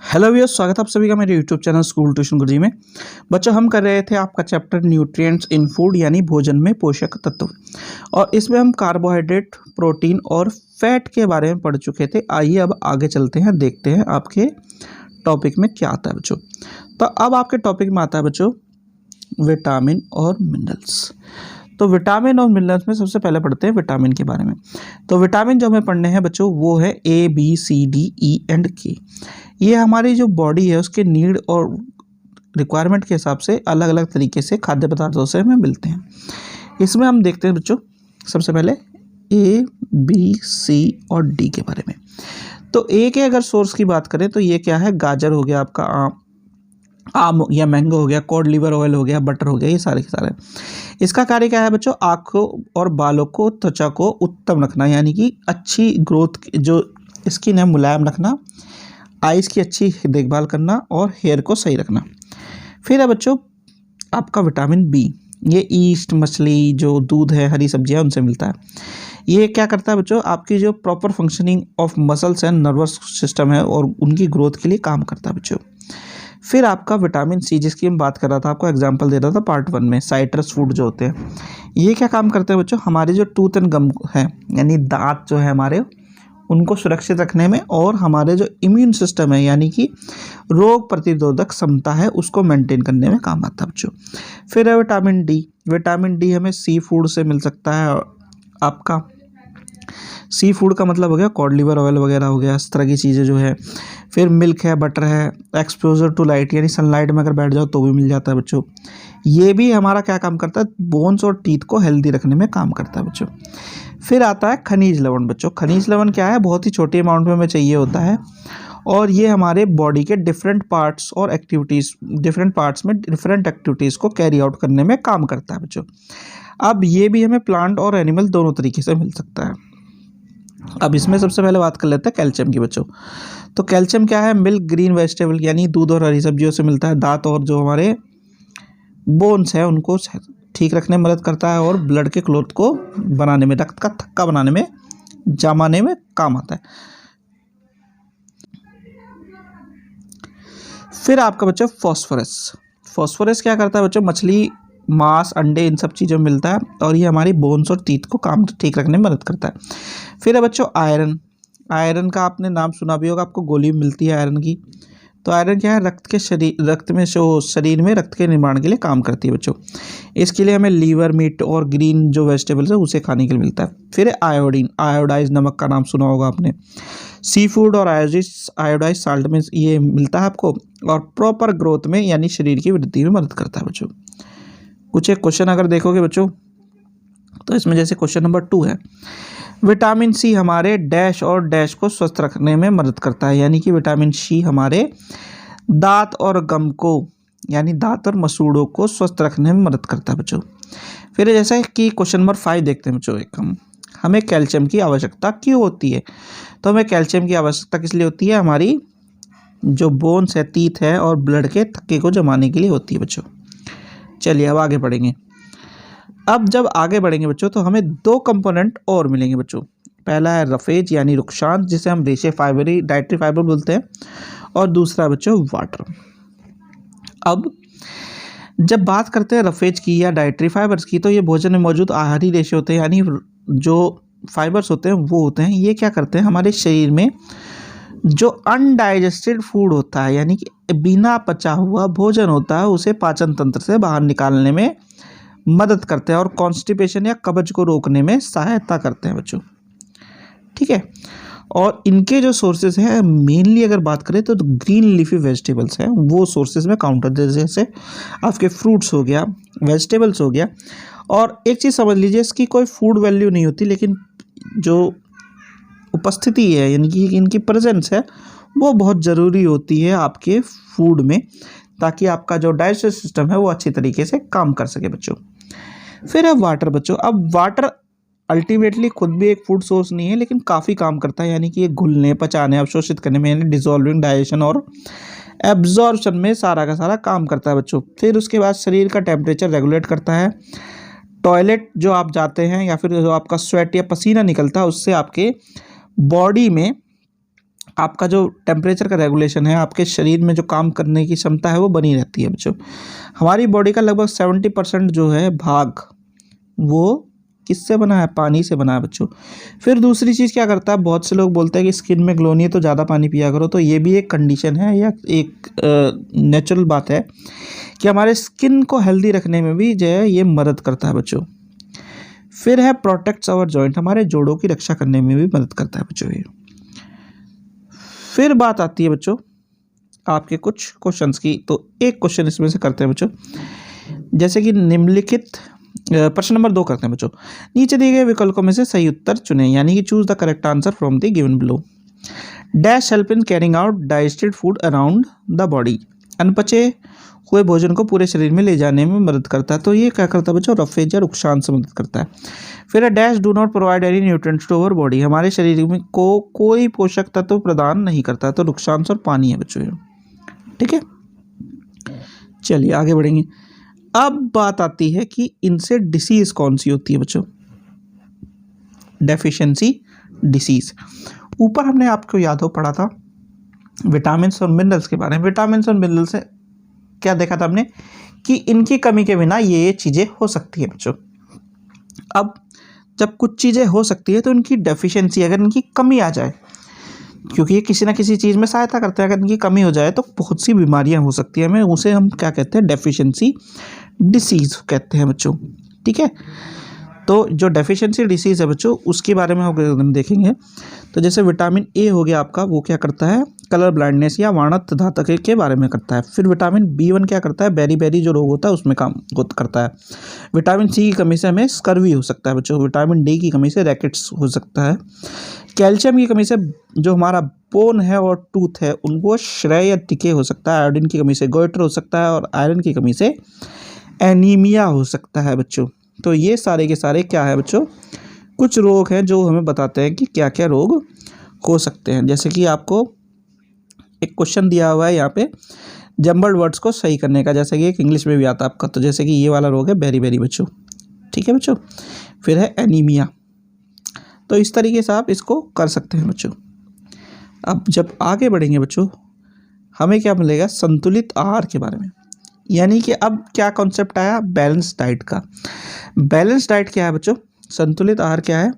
Hello viewers, स्वागत है आप सभी का मेरे यूट्यूब चैनल स्कूल ट्यूशन गुरुजी में। बच्चों, हम कर रहे थे आपका चैप्टर न्यूट्रिएंट्स इन फूड यानी भोजन में पोषक तत्व, और इसमें हम कार्बोहाइड्रेट, प्रोटीन और फैट के बारे में पढ़ चुके थे। आइए अब आगे चलते हैं, देखते हैं आपके टॉपिक में क्या आता है बच्चों। तो अब आपके टॉपिक में आता है बच्चों विटामिन और मिनरल्स। तो विटामिन और मिनरल्स में सबसे पहले पढ़ते हैं विटामिन के बारे में। तो विटामिन जो हमें पढ़ने हैं बच्चों वो है A, B, C, D, E and K। ये हमारी जो बॉडी है उसके नीड और रिक्वायरमेंट के हिसाब से अलग अलग तरीके से खाद्य पदार्थों से हमें मिलते हैं। इसमें हम देखते हैं बच्चों सबसे पहले A, B, C और D के बारे में। तो A के अगर सोर्स की बात करें तो ये क्या है, गाजर हो गया, आपका आम या मैंगो हो गया, कॉड लिवर ऑयल हो गया, बटर हो गया, ये सारे के सारे। इसका कार्य क्या है बच्चों, आँखों और बालों को, त्वचा को उत्तम रखना, यानी कि अच्छी ग्रोथ, जो स्किन है मुलायम रखना, आइज़ की अच्छी देखभाल करना और हेयर को सही रखना। फिर है बच्चों आपका विटामिन बी। ये ईस्ट, मछली, जो दूध है, हरी सब्जियां, उनसे मिलता है। ये क्या करता है बच्चों, आपकी जो proper functioning of muscles and nervous system है और उनकी ग्रोथ के लिए काम करता है बच्चों। फिर आपका विटामिन सी, जिसकी हम बात कर रहा था, आपको एग्जांपल दे रहा था पार्ट 1 में, साइट्रस फूड जो होते हैं, ये क्या काम करते हैं बच्चों, हमारे जो टूथ एंड गम है, यानी दांत जो है हमारे, उनको सुरक्षित रखने में, और हमारे जो इम्यून सिस्टम है यानी कि रोग प्रतिरोधक क्षमता है उसको मेंटेन करने में काम आता है बच्चों। फिर है विटामिन डी। विटामिन डी हमें सी फूड से मिल सकता है। आपका सी फूड का मतलब हो गया कॉड लिवर ऑयल वगैरह हो गया, इस तरह की चीज़ें जो है। फिर मिल्क है, बटर है, एक्सपोजर टू लाइट, यानी सनलाइट में अगर बैठ जाओ तो भी मिल जाता है बच्चों। ये भी हमारा क्या काम करता है, बोन्स और टीथ को हेल्दी रखने में काम करता है बच्चों। फिर आता है खनिज लवण बच्चों। खनिज लवण क्या है, बहुत ही छोटी अमाउंट में हमें चाहिए होता है, और ये हमारे बॉडी के डिफरेंट पार्ट्स और एक्टिविटीज़, डिफरेंट पार्ट्स में डिफरेंट एक्टिविटीज़ को कैरी आउट करने में काम करता है बच्चों। अब ये भी हमें प्लांट और एनिमल दोनों तरीके से मिल सकता है। अब इसमें सबसे पहले बात कर लेते हैं कैल्शियम की बच्चों। तो कैल्शियम क्या है, मिल्क, ग्रीन वेजिटेबल, यानी दूध और हरी सब्जियों से मिलता है। दांत और जो हमारे बोन्स हैं उनको ठीक रखने में मदद करता है, और ब्लड के क्लॉट को बनाने में, रक्त का थक्का बनाने में, जमाने में काम आता है। फिर आपका बच्चों फास्फोरस। फास्फोरस क्या करता है बच्चों, मछली, मांस, अंडे, इन सब चीज़ों में मिलता है, और ये हमारी बोन्स और टीथ को काम ठीक रखने में मदद करता है। फिर है बच्चों आयरन। आयरन का आपने नाम सुना भी होगा, आपको गोली मिलती है आयरन की। तो आयरन क्या है, रक्त में जो शरीर में रक्त के निर्माण के लिए काम करती है बच्चों। इसके लिए हमें लीवर, मीट और ग्रीन जो वेजिटेबल्स है उसे खाने के लिए मिलता है। फिर है आयोडीन। आयोडाइज नमक का नाम सुना होगा आपने। सी फूड और आयोडाइज साल्ट में ये मिलता है आपको, और प्रॉपर ग्रोथ में यानी शरीर की वृद्धि में मदद करता है बच्चों। कुछ एक क्वेश्चन अगर देखोगे बच्चों, तो इसमें जैसे क्वेश्चन नंबर 2 है, विटामिन सी हमारे डैश और डैश को स्वस्थ रखने में मदद करता है, यानी कि विटामिन सी हमारे दांत और गम को, यानी दांत और मसूड़ों को स्वस्थ रखने में मदद करता है बच्चों। फिर जैसा कि क्वेश्चन नंबर 5 देखते हैं बच्चों, हमें कैल्शियम की आवश्यकता क्यों होती है। तो हमें कैल्शियम की आवश्यकता किस लिए होती है, हमारी जो बोन्स है, टीथ है, और ब्लड के थक्के को जमाने के लिए होती है बच्चों। चलिए अब आगे बढ़ेंगे। अब जब आगे बढ़ेंगे बच्चों तो हमें 2 कंपोनेंट और मिलेंगे बच्चों। पहला है रफेज यानी रुक्षांत, जिसे हम रेशे फाइबरी डाइटरी फाइबर बोलते हैं, और दूसरा बच्चों वाटर। अब जब बात करते हैं रफेज की या डाइटरी फाइबर्स की, तो ये भोजन में मौजूद आहारी रेशे होते हैं, यानी जो फाइबर्स होते हैं वो होते हैं, ये क्या करते हैं, हमारे शरीर में जो अनडाइजेस्टेड फूड होता है, यानी कि बिना पचा हुआ भोजन होता है, उसे पाचन तंत्र से बाहर निकालने में मदद करते हैं, और कॉन्स्टिपेशन या कब्ज को रोकने में सहायता करते हैं बच्चों। ठीक है, और इनके जो सोर्सेज हैं मेनली अगर बात करें तो ग्रीन लीफी वेजिटेबल्स हैं, वो सोर्सेज में काउंट होते हैं, जैसे आपके फ्रूट्स हो गया, वेजिटेबल्स हो गया। और एक चीज़ समझ लीजिए, इसकी कोई फूड वैल्यू नहीं होती, लेकिन जो उपस्थिति है, यानी कि इनकी प्रेजेंस है, वो बहुत ज़रूरी होती है आपके फूड में, ताकि आपका जो डाइजेस्टिव सिस्टम है वो अच्छी तरीके से काम कर सके बच्चों। फिर है वाटर बच्चों। अब वाटर अल्टीमेटली खुद भी एक फूड सोर्स नहीं है, लेकिन काफ़ी काम करता है, यानी कि ये घुलने, पचाने, अवशोषित करने में, यानी डिजोल्विंग, डाइजेशन और एब्जॉर्प्शन में सारा का सारा काम करता है बच्चों। फिर उसके बाद शरीर का टेम्परेचर रेगुलेट करता है। टॉयलेट जो आप जाते हैं, या फिर जो आपका स्वेट या पसीना निकलता है, उससे आपके बॉडी में आपका जो टेम्परेचर का रेगुलेशन है, आपके शरीर में जो काम करने की क्षमता है वो बनी रहती है बच्चों। हमारी बॉडी का लगभग 70% जो है भाग वो किससे बना है? पानी से बना है बच्चों। फिर दूसरी चीज़ क्या करता है, बहुत से लोग बोलते हैं कि स्किन में ग्लो नहीं है तो ज़्यादा पानी पिया करो, तो ये भी एक कंडीशन है या एक नेचुरल बात है कि हमारे स्किन को हेल्दी रखने में भी जो है ये मदद करता है बच्चों। फिर है प्रोटेक्ट्स आवर जॉइंट, हमारे जोड़ों की रक्षा करने में भी मदद करता है बच्चों ये। फिर बात आती है बच्चों आपके कुछ क्वेश्चंस की, तो एक क्वेश्चन इसमें से करते हैं बच्चों, जैसे कि निम्नलिखित प्रश्न नंबर 2 करते हैं बच्चों। नीचे दिए गए विकल्पों में से सही उत्तर चुनें, यानी कि choose the correct answer from the given below. Dash help in carrying out digested food around the body, अनपचे हुए भोजन को पूरे शरीर में ले जाने में मदद करता है, तो ये क्या करता है बच्चों? रफेज या रुकसान से मदद करता है। फिर है dash do not provide any nutrients to our body, हमारे शरीर में को कोई पोषक तत्व प्रदान नहीं करता है, तो रुकसान और पानी है बच्चों ये। ठीक है, चलिए आगे बढ़ेंगे। अब बात आती है कि इनसे डिसीज कौन सी होती है बच्चों? Deficiency disease. ऊपर हमने आपको याद हो पढ़ा था विटामिन और मिनरल्स के बारे में। विटामिन और मिनरल से क्या देखा था हमने कि इनकी कमी के बिना ये चीज़ें हो सकती है बच्चों। अब जब कुछ चीज़ें हो सकती है तो इनकी डेफिशिएंसी, अगर इनकी कमी आ जाए, क्योंकि ये किसी ना किसी चीज़ में सहायता करते हैं, अगर इनकी कमी हो जाए तो बहुत सी बीमारियां हो सकती हैं हमें, उसे हम क्या कहते हैं? डेफिशिएंसी डिसीज़ कहते हैं बच्चों। ठीक है, तो जो डेफिशिएंसी डिसीज़ है बच्चों उसके बारे में हम देखेंगे। तो जैसे विटामिन ए हो गया आपका, वो क्या करता है? कलर ब्लाइंडनेस या वर्णतधातक के बारे में करता है। फिर विटामिन B1 क्या करता है? बेरी बेरी जो रोग होता है उसमें काम करता है। विटामिन सी की कमी से हमें स्कर्वी हो सकता है बच्चों। विटामिन डी की कमी से रैकेट्स हो सकता है। कैल्शियम की कमी से जो हमारा बोन है और टूथ है उनको श्रेय या टिके हो सकता है। आयोडीन की कमी से गोइटर हो सकता है, और आयरन की कमी से एनीमिया हो सकता है बच्चों। तो ये सारे के सारे क्या है बच्चों? कुछ रोग हैं जो हमें बताते हैं कि क्या क्या रोग हो सकते हैं। जैसे कि आपको एक क्वेश्चन दिया हुआ है यहाँ पे जम्बल्ड वर्ड्स को सही करने का, जैसे कि एक इंग्लिश में भी आता है आपका, तो जैसे कि ये वाला रोग है बेरी बेरी बच्चों। ठीक है बच्चों, फिर है एनीमिया। तो इस तरीके से आप इसको कर सकते हैं बच्चों। अब जब आगे बढ़ेंगे बच्चों, हमें क्या मिलेगा? संतुलित आहार के बारे में। यानी कि अब क्या कॉन्सेप्ट आया? बैलेंस डाइट का। बैलेंस डाइट क्या है बच्चों? संतुलित आहार क्या है?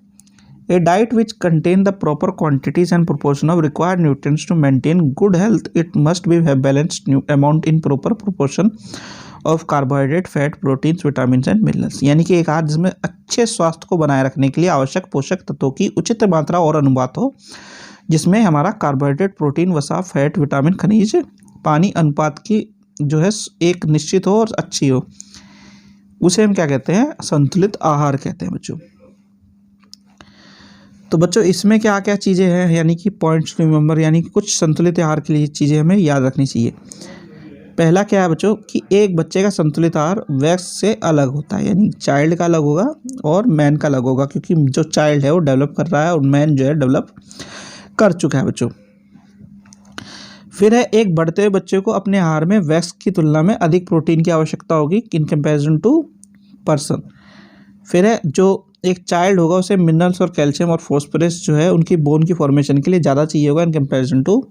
A diet which contain the proper quantities and proportion of required nutrients to maintain good health. It must be have balanced amount in proper proportion of carbohydrate, fat, proteins, vitamin and minerals. यानी कि एक आहार जिसमें अच्छे स्वास्थ्य को बनाए रखने के लिए आवश्यक पोषक तत्वों की उचित मात्रा और अनुपात हो, जिसमें हमारा कार्बोहाइड्रेट, प्रोटीन, वसा, फैट, विटामिन, खनिज, पानी अनुपात की जो है एक निश्चित हो और अच्छी हो, उसे हम क्या कहते हैं? संतुलित आहार कहते हैं बच्चों। तो बच्चों इसमें क्या क्या चीज़ें हैं, यानी कि पॉइंट्स टू रिमेंबर, यानी कि कुछ संतुलित आहार के लिए चीज़ें हमें याद रखनी चाहिए। पहला क्या है बच्चों कि एक बच्चे का संतुलित आहार वयस्क से अलग होता है, यानी चाइल्ड का अलग होगा और मैन का अलग होगा, क्योंकि जो चाइल्ड है वो डेवलप कर रहा है और मैन जो है डेवलप कर चुका है बच्चों। फिर है एक बढ़ते हुए बच्चे को अपने आहार में वयस्क की तुलना में अधिक प्रोटीन की आवश्यकता होगी इन कंपैरिजन टू पर्सन। फिर है जो एक चाइल्ड होगा उसे मिनरल्स और कैल्शियम और फॉस्फोरस जो है उनकी बोन की फॉर्मेशन के लिए ज़्यादा चाहिए होगा इन कंपैरिजन टू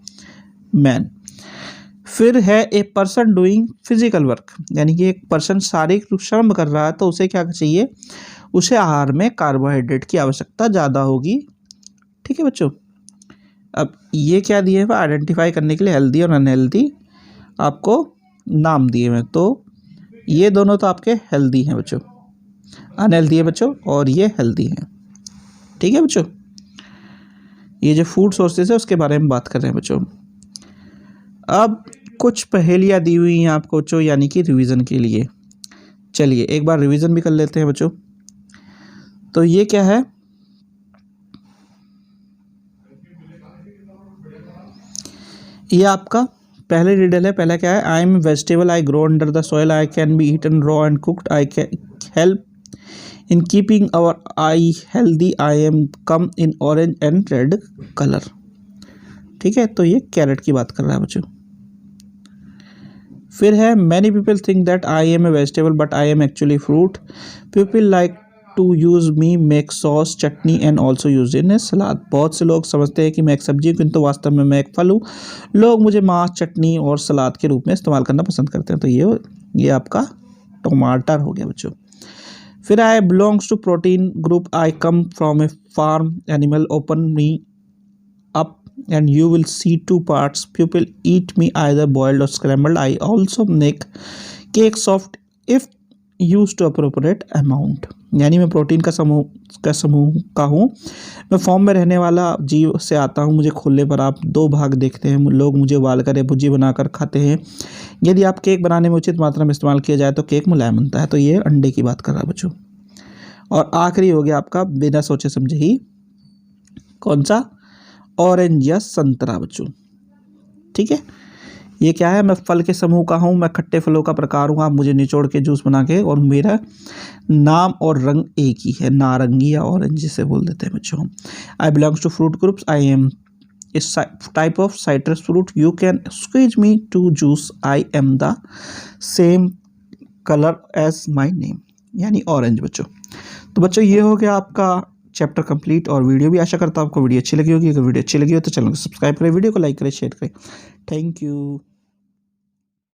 मैन। फिर है a person doing physical work, यानी कि एक पर्सन शारीरिक श्रम कर रहा है तो उसे क्या चाहिए? उसे आहार में कार्बोहाइड्रेट की आवश्यकता ज़्यादा होगी। ठीक है बच्चों, अब ये क्या दिए हुए? आइडेंटिफाई करने के लिए हेल्दी और अनहेल्दी आपको नाम दिए हुए हैं। तो ये दोनों तो आपके हेल्दी हैं बच्चों, अनहेल्दी है बच्चों, और ये हेल्दी हैं। ठीक है बच्चों, ये जो फूड सोर्सेज है उसके बारे में बात कर रहे हैं बच्चों। अब कुछ पहेलियाँ दी हुई हैं आपको बच्चों, यानी कि रिवीजन के लिए। चलिए एक बार रिवीजन भी कर लेते हैं बच्चों। तो ये क्या है? ये आपका पहले रिडल है। पहला क्या है? I am vegetable, I grow under the soil, I can be eaten raw and cooked, I can help in keeping our eye healthy, I am come in orange and red colour. ठीक है, तो ये carat की बात कर रहा है बच्चों। फिर है many people think that I am a vegetable but I am actually fruit, people like to use me make sauce chutney and also use in a salad. बहुत से लोग समझते हैं कि मैं एक सब्जी हूँ, किंतु वास्तव में मैं एक फल हूँ। लोग मुझे मांस, चटनी और सलाद के रूप में इस्तेमाल करना पसंद करते हैं। तो ये आपका टमाटर हो गया बच्चों। फिर I belongs to protein group, I come from a farm animal, open me up and you will see two parts. People eat me either boiled or scrambled. I also make cakes soft if used to appropriate amount। यानी मैं protein का समूह का हूँ। मैं form में रहने वाला जीव से आता हूँ। मुझे खुले पर आप दो भाग देखते हैं। लोग मुझे उबाल कर या भुजी बनाकर खाते हैं। यदि आप केक बनाने में उचित मात्रा में इस्तेमाल किया जाए तो केक मुलायम बनता है। तो ये अंडे की बात कर रहा है बच्चों। और आखिरी हो गया आपका बिना सोचे समझे ही, कौन सा? ऑरेंज या संतरा बच्चों। ठीक है, ये क्या है? मैं फल के समूह का हूँ, मैं खट्टे फलों का प्रकार हूँ। आप मुझे निचोड़ के जूस बना के, और मेरा नाम और रंग एक ही है, नारंगी या ऑरेंज जिसे बोल देते हैं बच्चों। I belongs to fruit groups, I am इस type of citrus fruit, you can squeeze me to juice, I am the same colour as my name, यानी ऑरेंज बच्चों। तो बच्चों ये हो गया आपका चैप्टर कंप्लीट और वीडियो भी। आशा करता हूँ आपको वीडियो अच्छी लगी होगी। अगर वीडियो अच्छी लगी हो तो चैनल को सब्सक्राइब करें, वीडियो को लाइक करें, शेयर करें। Thank you.